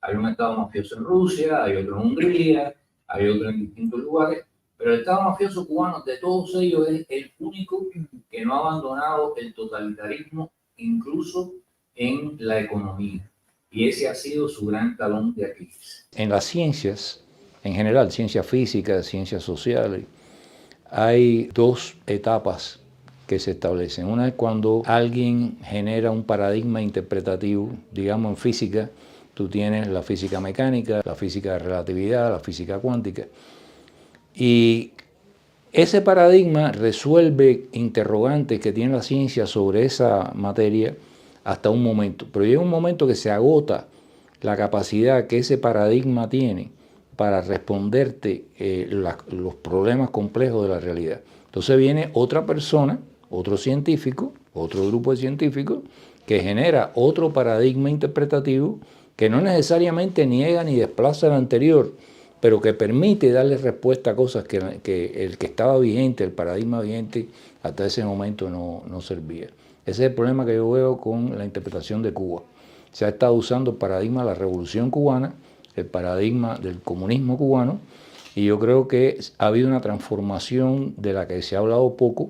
Hay un Estado mafioso en Rusia, hay otro en Hungría, hay otro en distintos lugares, pero el Estado mafioso cubano de todos ellos es el único que no ha abandonado el totalitarismo, incluso en la economía. Y ese ha sido su gran talón de Aquiles. En las ciencias, en general, ciencias físicas, ciencias sociales, hay dos etapas que se establecen. Una es cuando alguien genera un paradigma interpretativo, digamos en física, tú tienes la física mecánica, la física de relatividad, la física cuántica, y ese paradigma resuelve interrogantes que tiene la ciencia sobre esa materia hasta un momento, pero llega un momento que se agota la capacidad que ese paradigma tiene para responderte los problemas complejos de la realidad. Entonces viene otra persona, otro científico, otro grupo de científicos, que genera otro paradigma interpretativo que no necesariamente niega ni desplaza el anterior, pero que permite darle respuesta a cosas que el que estaba vigente, el paradigma vigente, hasta ese momento no servía. Ese es el problema que yo veo con la interpretación de Cuba. Se ha estado usando el paradigma de la Revolución Cubana, el paradigma del comunismo cubano, y yo creo que ha habido una transformación de la que se ha hablado poco,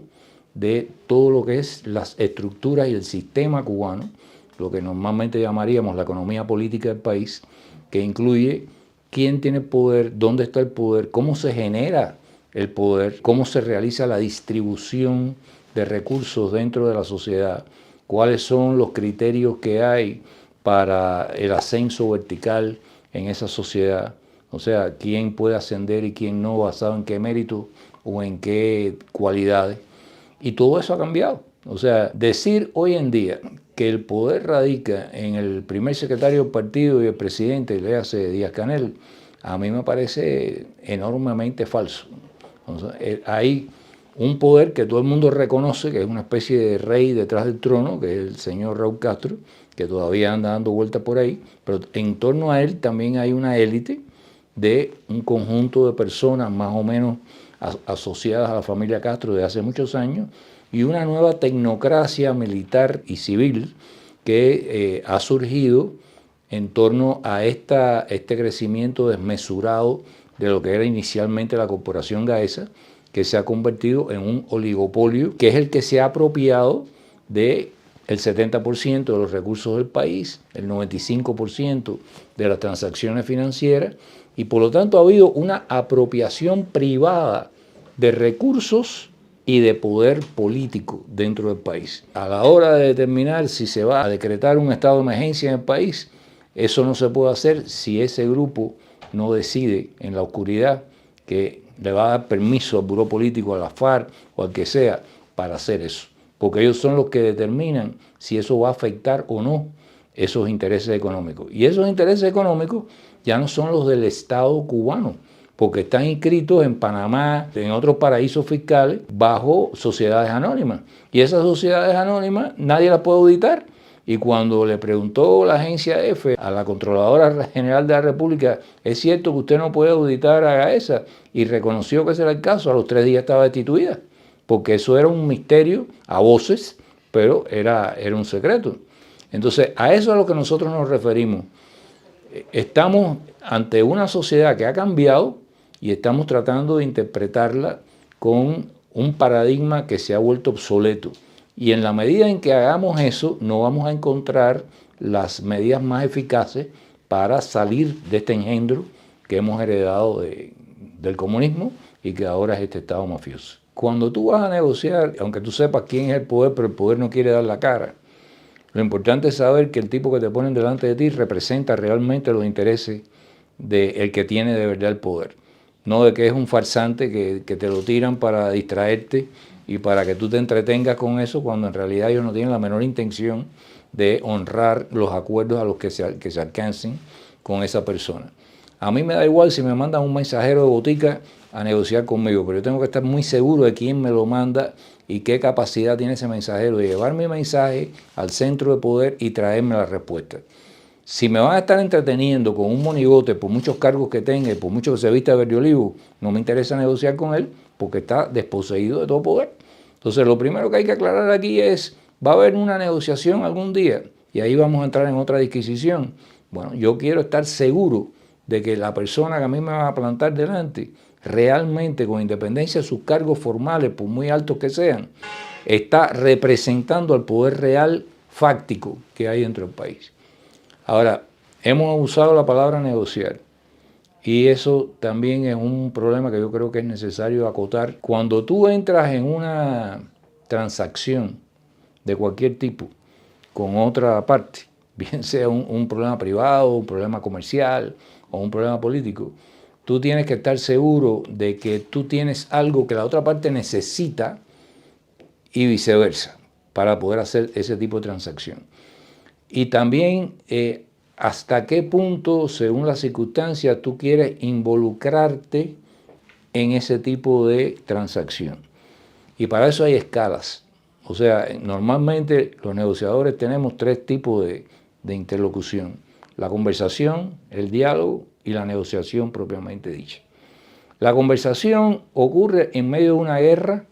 de todo lo que es las estructuras y el sistema cubano, lo que normalmente llamaríamos la economía política del país, que incluye quién tiene poder, dónde está el poder, cómo se genera el poder, cómo se realiza la distribución de recursos dentro de la sociedad, cuáles son los criterios que hay para el ascenso vertical en esa sociedad, o sea, quién puede ascender y quién no, basado en qué mérito o en qué cualidades. Y todo eso ha cambiado. O sea, decir hoy en día que el poder radica en el primer secretario del partido y el presidente, léase Díaz-Canel, a mí me parece enormemente falso. Entonces, hay un poder que todo el mundo reconoce, que es una especie de rey detrás del trono, que es el señor Raúl Castro, que todavía anda dando vueltas por ahí, pero en torno a él también hay una élite de un conjunto de personas más o menos asociadas a la familia Castro de hace muchos años, y una nueva tecnocracia militar y civil que ha surgido en torno a este crecimiento desmesurado de lo que era inicialmente la Corporación Gaesa, que se ha convertido en un oligopolio, que es el que se ha apropiado del 70% de los recursos del país, el 95% de las transacciones financieras, y por lo tanto ha habido una apropiación privada de recursos y de poder político dentro del país. A la hora de determinar si se va a decretar un estado de emergencia en el país, eso no se puede hacer si ese grupo no decide en la oscuridad que le va a dar permiso al buró político, a la FARC o al que sea para hacer eso. Porque ellos son los que determinan si eso va a afectar o no esos intereses económicos. Y esos intereses económicos ya no son los del Estado cubano, porque están inscritos en Panamá, en otros paraísos fiscales, bajo sociedades anónimas. Y esas sociedades anónimas nadie las puede auditar. Y cuando le preguntó la agencia F a la Controladora General de la República, ¿es cierto que usted no puede auditar a Gaesa? Y reconoció que ese era el caso, a los 3 días estaba destituida, porque eso era un misterio a voces, pero era un secreto. Entonces, a eso es a lo que nosotros nos referimos. Estamos ante una sociedad que ha cambiado y estamos tratando de interpretarla con un paradigma que se ha vuelto obsoleto. Y en la medida en que hagamos eso, no vamos a encontrar las medidas más eficaces para salir de este engendro que hemos heredado del comunismo y que ahora es este Estado mafioso. Cuando tú vas a negociar, aunque tú sepas quién es el poder, pero el poder no quiere dar la cara, lo importante es saber que el tipo que te ponen delante de ti representa realmente los intereses del que tiene de verdad el poder. No de que es un farsante que te lo tiran para distraerte y para que tú te entretengas con eso, cuando en realidad ellos no tienen la menor intención de honrar los acuerdos a los que se alcancen con esa persona. A mí me da igual si me mandan un mensajero de botica a negociar conmigo, pero yo tengo que estar muy seguro de quién me lo manda y qué capacidad tiene ese mensajero de llevar mi mensaje al centro de poder y traerme la respuesta. Si me van a estar entreteniendo con un monigote por muchos cargos que tenga y por mucho que se vista de verde olivo, no me interesa negociar con él porque está desposeído de todo poder. Entonces, lo primero que hay que aclarar aquí es, ¿va a haber una negociación algún día? Y ahí vamos a entrar en otra disquisición. Bueno, yo quiero estar seguro de que la persona que a mí me va a plantar delante, realmente, con independencia de sus cargos formales, por muy altos que sean, está representando al poder real fáctico que hay dentro del país. Ahora, hemos usado la palabra negociar. Y eso también es un problema que yo creo que es necesario acotar. Cuando tú entras en una transacción de cualquier tipo con otra parte, bien sea un problema privado, un problema comercial o un problema político, tú tienes que estar seguro de que tú tienes algo que la otra parte necesita y viceversa para poder hacer ese tipo de transacción. Y también hasta qué punto, según las circunstancias, tú quieres involucrarte en ese tipo de transacción. Y para eso hay escalas. O sea, normalmente los negociadores tenemos 3 tipos de interlocución: la conversación, el diálogo y la negociación propiamente dicha. La conversación ocurre en medio de una guerra,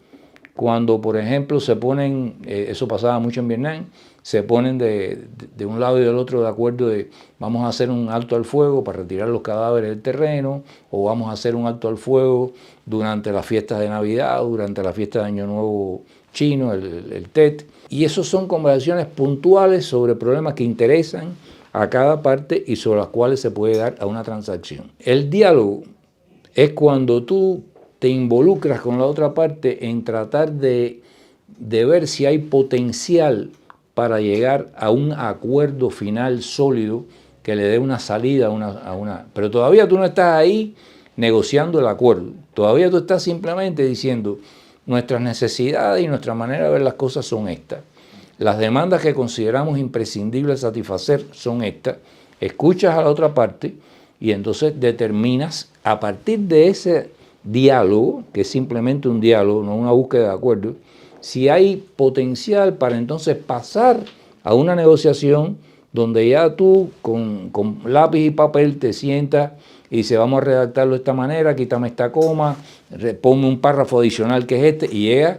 cuando, por ejemplo, se ponen, eso pasaba mucho en Vietnam, se ponen de un lado y del otro de acuerdo de vamos a hacer un alto al fuego para retirar los cadáveres del terreno, o vamos a hacer un alto al fuego durante las fiestas de Navidad, durante la fiesta de Año Nuevo chino, el Tet. Y esas son conversaciones puntuales sobre problemas que interesan a cada parte y sobre las cuales se puede dar a una transacción. El diálogo es cuando tú te involucras con la otra parte en tratar de ver si hay potencial para llegar a un acuerdo final sólido que le dé una salida a una... Pero todavía tú no estás ahí negociando el acuerdo. Todavía tú estás simplemente diciendo, nuestras necesidades y nuestra manera de ver las cosas son estas. Las demandas que consideramos imprescindibles satisfacer son estas. Escuchas a la otra parte y entonces determinas, a partir de ese diálogo, que es simplemente un diálogo, no una búsqueda de acuerdo, si hay potencial para entonces pasar a una negociación donde ya tú con lápiz y papel te sientas y dices, vamos a redactarlo de esta manera, quítame esta coma, ponme un párrafo adicional que es este, y llega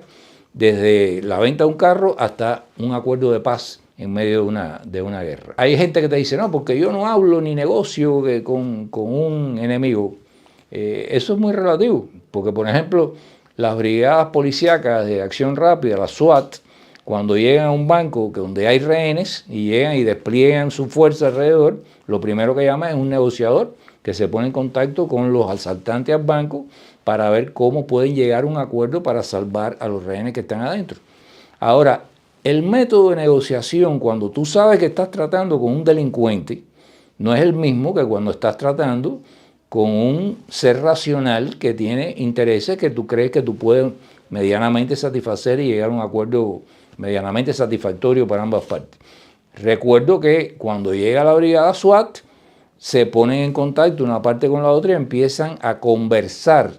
desde la venta de un carro hasta un acuerdo de paz en medio de una guerra. Hay gente que te dice, no, porque yo no hablo ni negocio con un enemigo. Eso es muy relativo, porque por ejemplo, las brigadas policíacas de acción rápida, la SWAT, cuando llegan a un banco donde hay rehenes y llegan y despliegan su fuerza alrededor, lo primero que llaman es un negociador que se pone en contacto con los asaltantes al banco para ver cómo pueden llegar a un acuerdo para salvar a los rehenes que están adentro. Ahora, el método de negociación, cuando tú sabes que estás tratando con un delincuente, no es el mismo que cuando estás tratando con un ser racional que tiene intereses que tú crees que tú puedes medianamente satisfacer y llegar a un acuerdo medianamente satisfactorio para ambas partes. Recuerdo que cuando llega la brigada SWAT, se ponen en contacto una parte con la otra y empiezan a conversar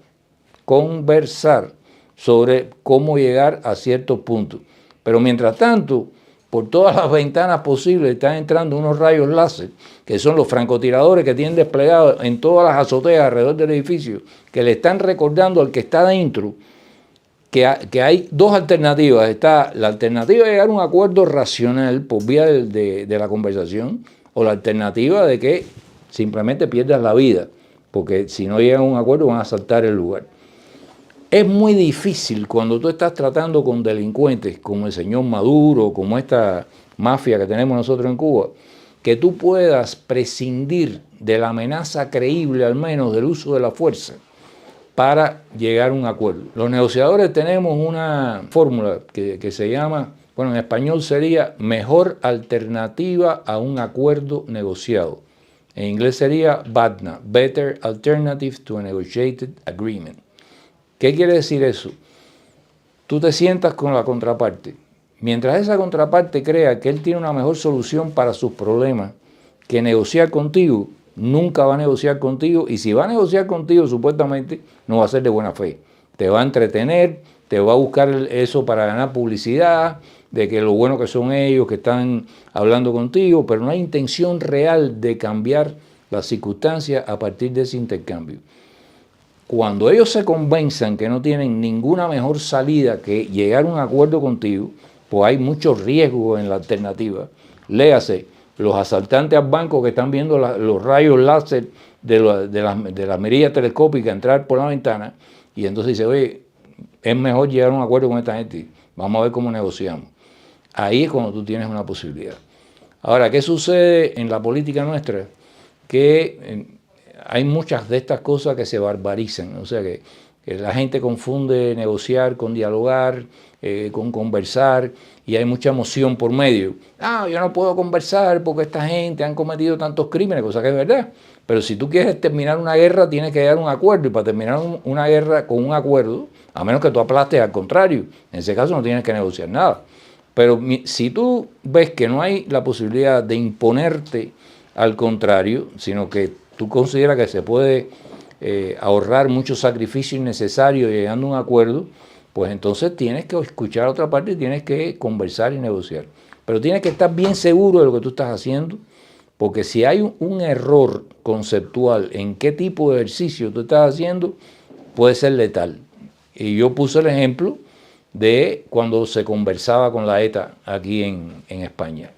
sobre cómo llegar a ciertos puntos. Pero mientras tanto, por todas las ventanas posibles están entrando unos rayos láser, que son los francotiradores que tienen desplegados en todas las azoteas alrededor del edificio, que le están recordando al que está dentro que hay 2 alternativas. Está la alternativa de llegar a un acuerdo racional por vía de la conversación, o la alternativa de que simplemente pierdas la vida, porque si no llegan a un acuerdo van a asaltar el lugar. Es muy difícil cuando tú estás tratando con delincuentes como el señor Maduro, como esta mafia que tenemos nosotros en Cuba, que tú puedas prescindir de la amenaza creíble, al menos del uso de la fuerza, para llegar a un acuerdo. Los negociadores tenemos una fórmula que se llama, bueno, en español sería mejor alternativa a un acuerdo negociado. En inglés sería BATNA, Better Alternative to a Negotiated Agreement. ¿Qué quiere decir eso? Tú te sientas con la contraparte. Mientras esa contraparte crea que él tiene una mejor solución para sus problemas que negociar contigo, nunca va a negociar contigo, y si va a negociar contigo, supuestamente, no va a ser de buena fe. Te va a entretener, te va a buscar eso para ganar publicidad, de que lo bueno que son ellos, que están hablando contigo, pero no hay intención real de cambiar las circunstancias a partir de ese intercambio. Cuando ellos se convenzan que no tienen ninguna mejor salida que llegar a un acuerdo contigo, pues hay mucho riesgo en la alternativa. Léase, los asaltantes al banco que están viendo los rayos láser de las mirillas telescópicas entrar por la ventana, y entonces dice, oye, es mejor llegar a un acuerdo con esta gente, vamos a ver cómo negociamos. Ahí es cuando tú tienes una posibilidad. Ahora, ¿qué sucede en la política nuestra? Que hay muchas de estas cosas que se barbarizan, o sea que la gente confunde negociar con dialogar, con conversar, y hay mucha emoción por medio. Yo no puedo conversar porque esta gente han cometido tantos crímenes, cosa que es verdad. Pero si tú quieres terminar una guerra, tienes que llegar a un acuerdo, y para terminar una guerra con un acuerdo, a menos que tú aplastes al contrario, en ese caso no tienes que negociar nada. Pero si tú ves que no hay la posibilidad de imponerte al contrario, sino que tú consideras que se puede ahorrar muchos sacrificios innecesarios llegando a un acuerdo, pues entonces tienes que escuchar a otra parte y tienes que conversar y negociar. Pero tienes que estar bien seguro de lo que tú estás haciendo, porque si hay un error conceptual en qué tipo de ejercicio tú estás haciendo, puede ser letal. Y yo puse el ejemplo de cuando se conversaba con la ETA aquí en España.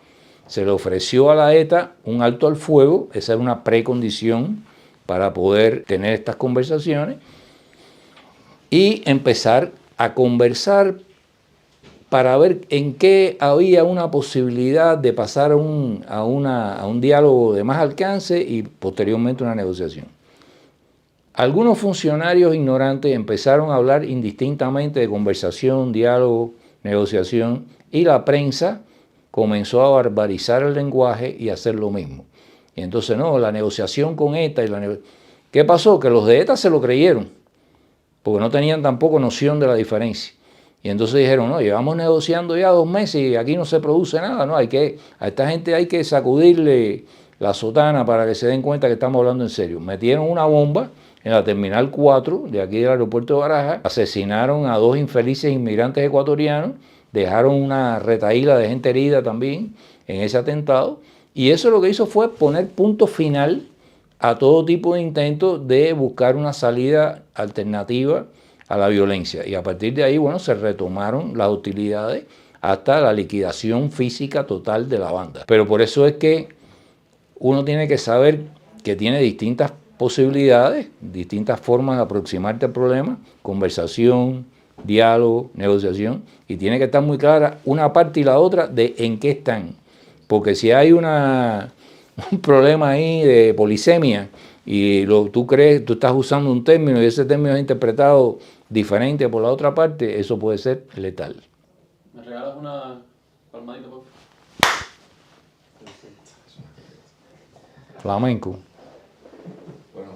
Se le ofreció a la ETA un alto al fuego, esa era una precondición para poder tener estas conversaciones, y empezar a conversar para ver en qué había una posibilidad de pasar a un diálogo de más alcance y posteriormente una negociación. Algunos funcionarios ignorantes empezaron a hablar indistintamente de conversación, diálogo, negociación, y la prensa comenzó a barbarizar el lenguaje y a hacer lo mismo. Y entonces, no, la negociación con ETA. ¿Qué pasó? Que los de ETA se lo creyeron, porque no tenían tampoco noción de la diferencia. Y entonces dijeron, no, llevamos negociando ya 2 meses y aquí no se produce nada, no, a esta gente hay que sacudirle la sotana para que se den cuenta que estamos hablando en serio. Metieron una bomba en la Terminal 4 de aquí del aeropuerto de Barajas, asesinaron a 2 infelices inmigrantes ecuatorianos, dejaron una retahíla de gente herida también en ese atentado, y eso lo que hizo fue poner punto final a todo tipo de intentos de buscar una salida alternativa a la violencia. Y a partir de ahí, bueno, se retomaron las hostilidades hasta la liquidación física total de la banda. Pero por eso es que uno tiene que saber que tiene distintas posibilidades, distintas formas de aproximarte al problema, conversación, diálogo, negociación, y tiene que estar muy clara una parte y la otra de en qué están. Porque si hay un problema ahí de polisemia y tú estás usando un término y ese término es interpretado diferente por la otra parte, eso puede ser letal. ¿Me regalas una palmadita, por favor? Flamenco.